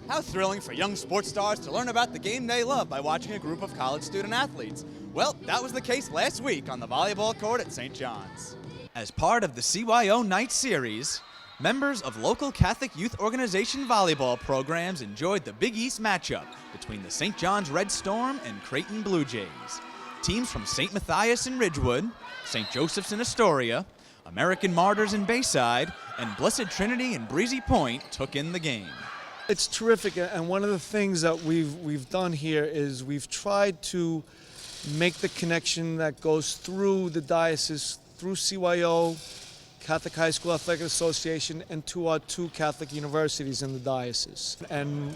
How thrilling for young sports stars to learn about the game they love by watching a group of college student athletes. Well, that was the case last week on the volleyball court at St. John's. As part of the CYO Night Series, members of local Catholic Youth Organization volleyball programs enjoyed the Big East matchup between the St. John's Red Storm and Creighton Blue Jays. Teams from St. Matthias in Ridgewood, St. Joseph's in Astoria, American Martyrs in Bayside, and Blessed Trinity in Breezy Point took in the game. It's terrific, and one of the things that we've done here is we've tried to make the connection that goes through the diocese, through CYO, Catholic High School Athletic Association, and to our two Catholic universities in the diocese. And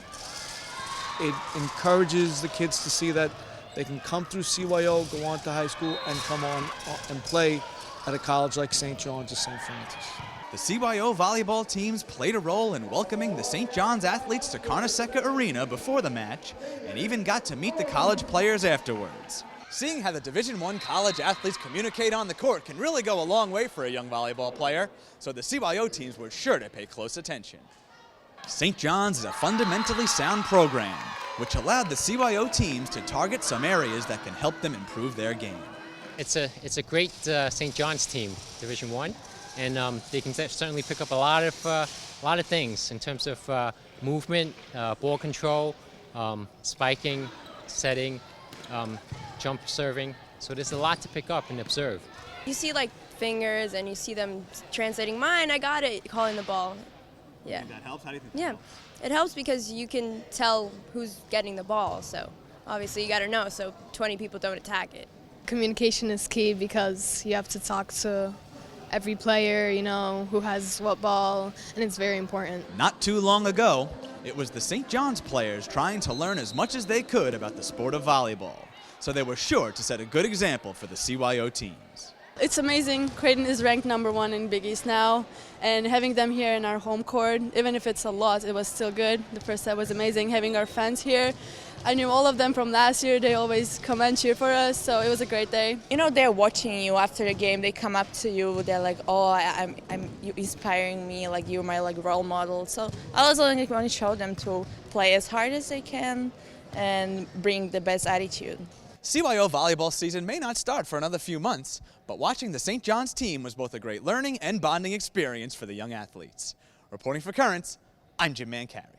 it encourages the kids to see that they can come through CYO, go on to high school, and come on and play at a college like St. John's or St. Francis. The CYO volleyball teams played a role in welcoming the St. John's athletes to Carnesecca Arena before the match, and even got to meet the college players afterwards. Seeing how the Division I college athletes communicate on the court can really go a long way for a young volleyball player, so the CYO teams were sure to pay close attention. St. John's is a fundamentally sound program, which allowed the CYO teams to target some areas that can help them improve their game. It's a great St. John's team, Division I, and they can certainly pick up a lot of things in terms of movement, ball control, spiking, setting, jump serving. So there's a lot to pick up and observe. You see like fingers and you see them translating mine, I got it, calling the ball. Yeah. That helps? How do you think that helps? It helps because you can tell who's getting the ball, so obviously you got to know so 20 people don't attack it. Communication is key because you have to talk to every player, you know, who has what ball, and it's very important. Not too long ago, it was the St. John's players trying to learn as much as they could about the sport of volleyball, so they were sure to set a good example for the CYO teams. It's amazing. Creighton is ranked #1 in Big East now, and having them here in our home court, even if it's a loss, it was still good. The first set was amazing. Having our fans here, I knew all of them from last year. They always come and cheer for us, so it was a great day. You know, they're watching you after the game. They come up to you. They're like, "Oh, you inspiring me. Like you're my role model." So I was only want to show them to play as hard as they can and bring the best attitude. CYO volleyball season may not start for another few months, but watching the St. John's team was both a great learning and bonding experience for the young athletes. Reporting for Currents, I'm Jim Mancari.